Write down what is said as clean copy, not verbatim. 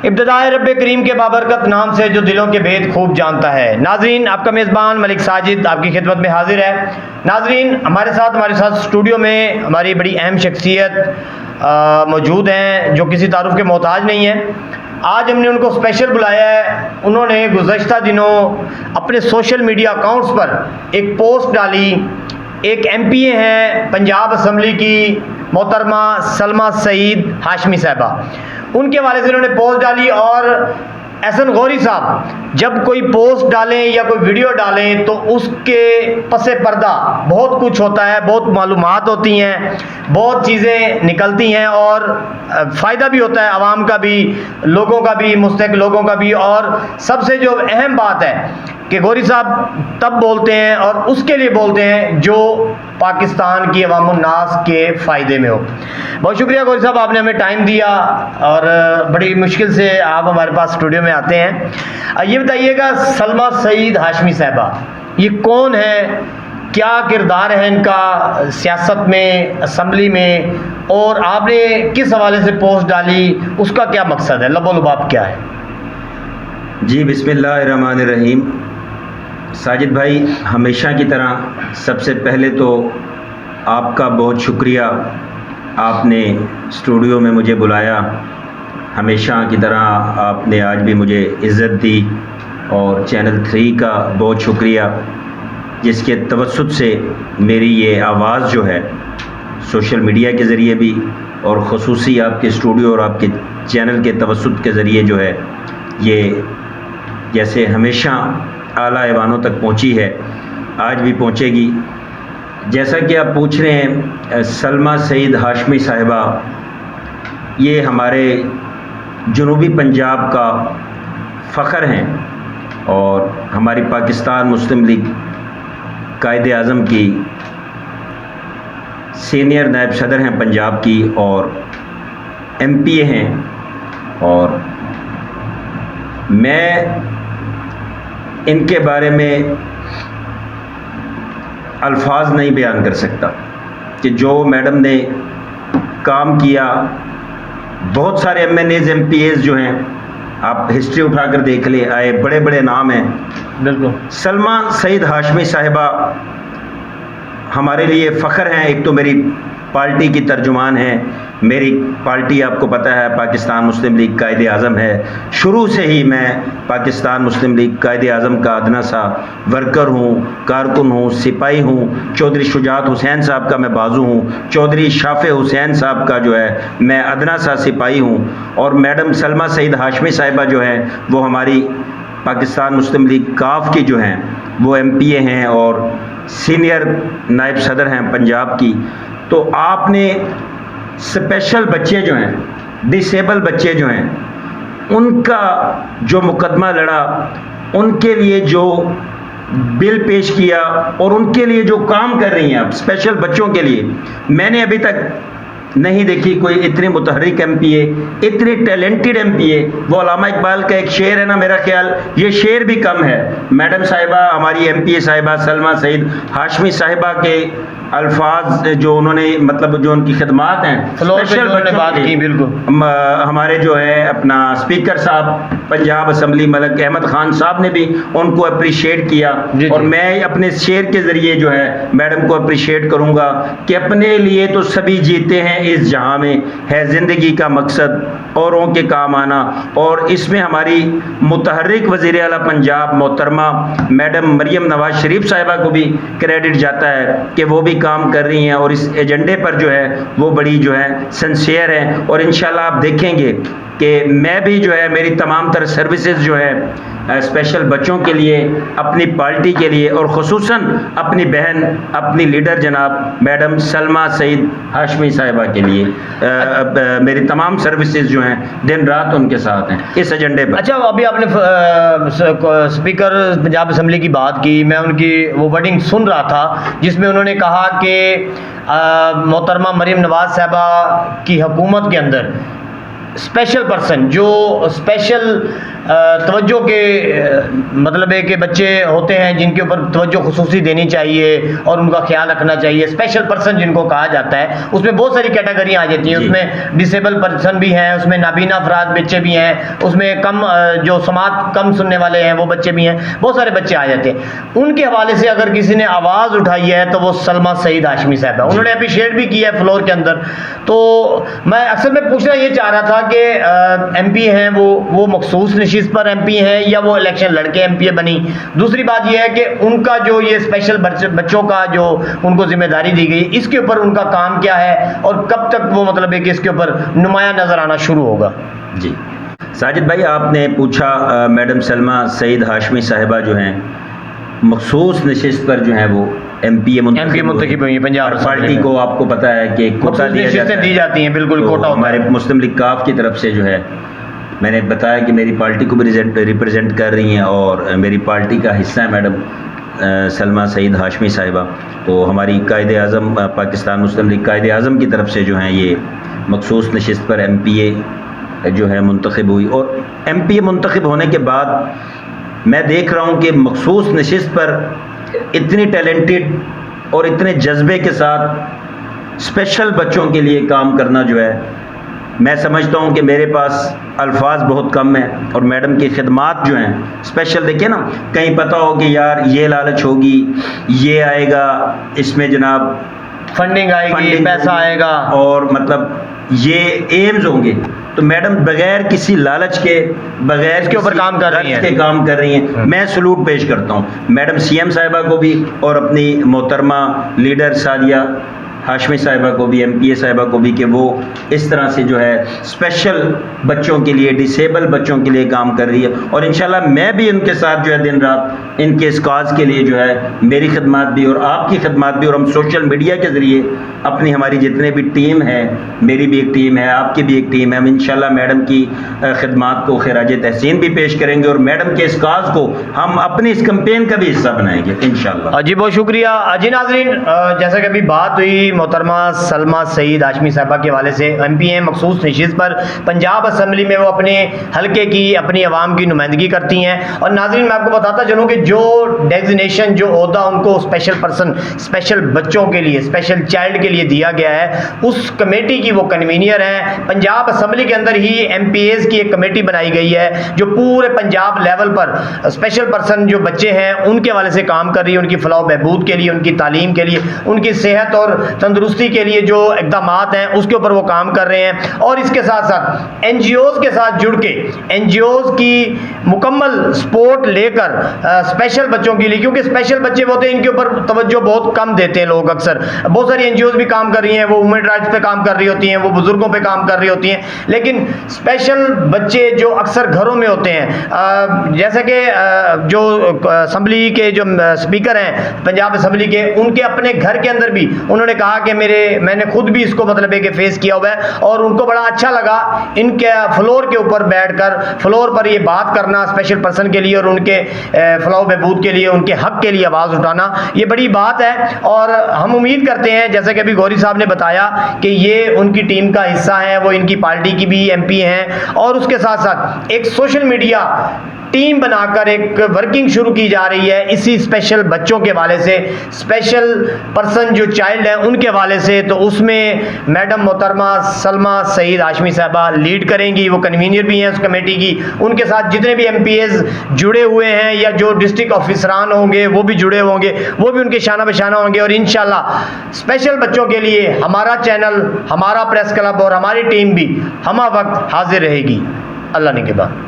इब्तिदाए रब्बे करीम के बाबरकत नाम से जो दिलों के भेद खूब जानता है। नाजरीन, आपका मेज़बान मलिक साजिद आपकी खिदमत में हाजिर है। नाजरीन, हमारे साथ स्टूडियो में हमारी बड़ी अहम शख्सियत मौजूद हैं जो किसी तारुफ के मोहताज नहीं है। आज हमने उनको स्पेशल बुलाया है। उन्होंने गुज़श्ता दिनों अपने सोशल मीडिया अकाउंट्स पर एक पोस्ट डाली। एक MPA हैं पंजाब असम्बली की मोहतरमा सलमा सईद हाशमी साहिबा, उनके हवाले से उन्होंने पोस्ट डाली। और एहसन गौरी साहब जब कोई पोस्ट डालें या कोई वीडियो डालें तो उसके पसे पर्दा बहुत कुछ होता है, बहुत मालूमात होती हैं, बहुत चीज़ें निकलती हैं और फ़ायदा भी होता है आवाम का भी, लोगों का भी, मुस्तहिक लोगों का भी। और सबसे जो अहम बात है कि गौरी साहब तब बोलते हैं और उसके लिए बोलते हैं जो पाकिस्तान की अवामुन्नास के फ़ायदे में हो। बहुत शुक्रिया गौरी साहब, आपने हमें टाइम दिया और बड़ी मुश्किल से आप हमारे पास स्टूडियो में आते हैं। ये बताइएगा, सलमा सईद हाशमी साहिबा ये कौन है, क्या किरदार है इनका सियासत में, असम्बली में, और आपने किस हवाले से पोस्ट डाली, उसका क्या मकसद है, लबोलुबाब क्या है? जी, बिस्मिल्लाहिर्रहमानिर्रहीम। साजिद भाई, हमेशा की तरह सबसे पहले तो आपका बहुत शुक्रिया, आपने स्टूडियो में मुझे बुलाया। हमेशा की तरह आपने आज भी मुझे इज़्ज़त दी। और चैनल 3 का बहुत शुक्रिया जिसके तवस्सुत से मेरी ये आवाज़ जो है सोशल मीडिया के ज़रिए भी और ख़ुसूसी आपके स्टूडियो और आपके चैनल के तवस्सुत के ज़रिए जो है ये जैसे हमेशा आला ऐवानों तक पहुंची है, आज भी पहुंचेगी। जैसा कि आप पूछ रहे हैं, सलमा सईद हाशमी साहिबा ये हमारे जनूबी पंजाब का फ़ख्र हैं और हमारी पाकिस्तान मुस्लिम लीग कायदे आज़म की सीनियर नायब सदर हैं पंजाब की और MPA हैं। और मैं इनके बारे में अल्फाज नहीं बयान कर सकता कि जो मैडम ने काम किया। बहुत सारे MNAs MPAs जो हैं, आप हिस्ट्री उठाकर देख ले, आए बड़े बड़े नाम हैं। बिल्कुल, सलमा सईद हाशमी साहिबा हमारे लिए फ़ख्र हैं। एक तो मेरी पार्टी की तर्जुमान है। मेरी पार्टी आपको पता है पाकिस्तान मुस्लिम लीग कायदे आज़म है। शुरू से ही मैं पाकिस्तान मुस्लिम लीग कायदे आज़म का अदना सा वर्कर हूँ, कारकुन हूँ, सिपाही हूँ। चौधरी शुजात हुसैन साहब का मैं बाजू हूँ, चौधरी शाफ़े हुसैन साहब का जो है मैं अदना सा सिपाही हूँ। और मैडम सलमा सईद हाशमी साहिबा जो हैं वो हमारी पाकिस्तान मुस्लिम लीग काफ की जो हैं वो MPA हैं और सीनियर नायब सदर हैं पंजाब की। तो आपने स्पेशल बच्चे जो हैं, डिसेबल बच्चे जो हैं, उनका जो मुकदमा लड़ा, उनके लिए जो बिल पेश किया और उनके लिए जो काम कर रही हैं आप स्पेशल बच्चों के लिए, मैंने अभी तक नहीं देखी कोई इतनी मुतहर्रिक MPA, इतनी टैलेंटेड MPA। वो अल्लामा इकबाल का एक शेर है ना, मेरा ख्याल ये शेर भी कम है। मैडम साहिबा, हमारी MPA साहिबा सलमा सईद हाशमी साहिबा के अल्फाज जो उन्होंने मतलब जो उनकी खिदमात हैं स्पेशल बात की। बिल्कुल, हमारे जो है अपना स्पीकर साहब पंजाब असम्बली मलिक अहमद खान साहब ने भी उनको अप्रिशिएट किया। और मैं अपने शेर के ज़रिए जो है मैडम को अप्रिशिएट करूँगा कि अपने लिए तो सभी जीते हैं, इस जहां में है ज़िंदगी का मकसद औरों के काम आना। और इसमें हमारी मुतहर्रिक वज़ीर आला पंजाब मोहतरमा मैडम मरियम नवाज शरीफ साहिबा को भी क्रेडिट जाता है कि वो भी काम कर रही हैं और इस एजेंडे पर जो है वो बड़ी जो है सिंसियर हैं। और इंशाल्लाह आप देखेंगे कि मैं भी जो है मेरी तमाम तरह सर्विसेज जो है स्पेशल बच्चों के लिए, अपनी पार्टी के लिए और ख़ुसूसन अपनी बहन, अपनी लीडर जनाब मैडम सलमा सईद हाशमी साहिबा के लिए मेरी तमाम सर्विसेज जो हैं दिन रात उनके साथ हैं इस एजेंडे पर। अच्छा, अभी आपने स्पीकर पंजाब असम्बली की बात की, मैं उनकी वो वर्डिंग सुन रहा था जिसमें उन्होंने कहा कि मोहतरमा मरियम नवाज साहिबा की हुकूमत के अंदर स्पेशल पर्सन जो स्पेशल तवज्जो के मतलब है कि बच्चे होते हैं जिनके ऊपर तवज्जो खुसूसी देनी चाहिए और उनका ख्याल रखना चाहिए, स्पेशल पर्सन जिनको कहा जाता है, उसमें बहुत सारी कैटेगरियाँ आ जाती हैं। उसमें डिसेबल पर्सन भी हैं, उसमें नाबीना अफराद बच्चे भी हैं, उसमें कम जो समात कम सुनने वाले हैं वो बच्चे भी हैं, बहुत सारे बच्चे आ जाते हैं। उनके हवाले से अगर किसी ने आवाज़ उठाई है तो वो सलमा सईद हाशमी साहब है। उन्होंने अप्रिशिएट भी किया है फ्लोर के अंदर। तो मैं अक्सर मैं पूछना ये चाह रहा था कि MP हैं वो मखसूस नशिस्त पर MP हैं या वो इलेक्शन लड़के MP बनी। दूसरी बात यह है कि उनका जो ये स्पेशल बच्चों का जो उनको जिम्मेदारी दी गई, इसके ऊपर उनका काम क्या है और कब तक वो मतलब है कि इसके ऊपर नुमाया नज़र आना शुरू होगा। जी साजिद भाई, आपने पूछा मैडम सलमा सईद हाशमी साहिबा जो हैं मखसूस नशिस्त पर जो है वो MP मुंतखब हुई पंजाब पार्टी को आपको पता है कि कोटा दी जाती हैं, बिल्कुल तो कोटा हमारे मुस्लिम लीग काफ की तरफ से जो है मैंने बताया कि मेरी पार्टी को भी रिप्रेजेंट कर रही हैं और मेरी पार्टी का हिस्सा है मैडम सलमा सईद हाशमी साहिबा। तो हमारी कायदे आज़म पाकिस्तान मुस्लिम लीग कायदे आज़म की तरफ से जो है ये मखसूस नशिस्त पर MPA जो है मुंतखब हुई और MPA मुंतखब होने के बाद मैं देख रहा हूँ कि मखसूस नशिस्त पर इतनी टैलेंटेड और इतने जज्बे के साथ स्पेशल बच्चों के लिए काम करना जो है, मैं समझता हूँ कि मेरे पास अल्फाज बहुत कम हैं और मैडम की खिदमात जो हैं स्पेशल। देखिए ना, कहीं पता हो कि यार ये लालच होगी, ये आएगा, इसमें जनाब फंडिंग आएगी, पैसा आएगा और मतलब ये एम्स होंगे, तो मैडम बगैर किसी लालच के, बगैर इसके ऊपर काम कर रही हैं। मैं सलूट पेश करता हूँ मैडम CM साहिबा को भी और अपनी मोहतरमा लीडर सादिया हाशमी साहिबा को भी, MPA साहिबा को भी, कि वो इस तरह से जो है स्पेशल बच्चों के लिए, डिसेबल बच्चों के लिए काम कर रही है और इंशाल्लाह मैं भी उनके साथ जो है दिन रात इनके इस काज के लिए जो है मेरी खिदमत भी और आपकी खिदमत भी, और हम सोशल मीडिया के ज़रिए अपनी हमारी जितने भी टीम है, मेरी भी एक टीम है, आपकी भी एक टीम है, हम इंशाल्लाह मैडम की खिदमत को खिराज तहसीन भी पेश करेंगे और मैडम के इस काज को हम अपनी इस कैंपेन का भी हिस्सा बनाएंगे इंशाल्लाह। जी बहुत शुक्रिया। जी नाज़रीन, जैसा कि अभी बात हुई मोहतरमा सलमा सईद हाशमी साहिबा के हवाले से, MP हैं मखसूस नशिस्त पर, पंजाब असम्बली में वो अपने हल्के की, अपनी आवाम की नुमाइंदगी करती हैं। और नाज़रीन, मैं आपको बताता चलूँ कि जो डेजिग्नेशन, जो ओहदा उनको स्पेशल पर्सन, स्पेशल बच्चों के लिए, स्पेशल चाइल्ड के लिए दिया गया है, उस कमेटी की वो कन्वीनियर हैं। पंजाब असम्बली के अंदर ही MPAs की एक कमेटी बनाई गई है जो पूरे पंजाब लेवल पर स्पेशल पर्सन जो बच्चे हैं उनके हवाले से काम कर रही है, उनकी फलाह बहबूद के लिए, उनकी तालीम के लिए, उनकी सेहत और तंदुरुस्ती के लिए जो इक़दाम हैं उसके ऊपर वो काम कर रहे हैं। और इसके साथ साथ NGOs के साथ जुड़ के NGOs की मुकम्मल सपोर्ट लेकर स्पेशल बच्चों के लिए, क्योंकि स्पेशल बच्चे होते हैं इनके ऊपर तवज्जो बहुत कम देते हैं लोग अक्सर। बहुत सारी NGOs भी काम कर रही हैं, वो वुमेन राइट्स पे काम कर रही होती हैं, वो बुजुर्गों पे काम कर रही होती हैं, लेकिन स्पेशल बच्चे जो अक्सर घरों में होते हैं, जैसे कि जो असम्बली के जो स्पीकर हैं पंजाब असम्बली के, उनके अपने घर के अंदर भी उन्होंने कहा कि मैंने खुद भी इसको मतलब है कि फेस किया हुआ है और उनको बड़ा अच्छा लगा इनके फ्लोर के ऊपर बैठकर, फ्लोर पर ये बात करना स्पेशल पर्सन के लिए और उनके फलाह बहबूद के लिए, उनके हक के लिए आवाज़ उठाना, ये बड़ी बात है। और हम उम्मीद करते हैं, जैसे कि अभी गौरी साहब ने बताया कि ये उनकी टीम का हिस्सा है, वो इनकी पार्टी की भी MP हैं और उसके साथ साथ एक सोशल मीडिया टीम बनाकर एक वर्किंग शुरू की जा रही है इसी स्पेशल बच्चों के हवाले से, स्पेशल पर्सन जो चाइल्ड हैं उनके हवाले से। तो उसमें मैडम मोहतरमा सलमा सईद हाशमी साहबा लीड करेंगी, वो कन्वीनियर भी हैं उस कमेटी की। उनके साथ जितने भी MPAs जुड़े हुए हैं या जो डिस्ट्रिक्ट ऑफिसरान होंगे वो भी जुड़े होंगे, वो भी उनके शाना बशाना होंगे। और इंशाल्लाह स्पेशल बच्चों के लिए हमारा चैनल, हमारा प्रेस क्लब और हमारी टीम भी हमा वक्त हाजिर रहेगी। अल्लाह ने के बाद।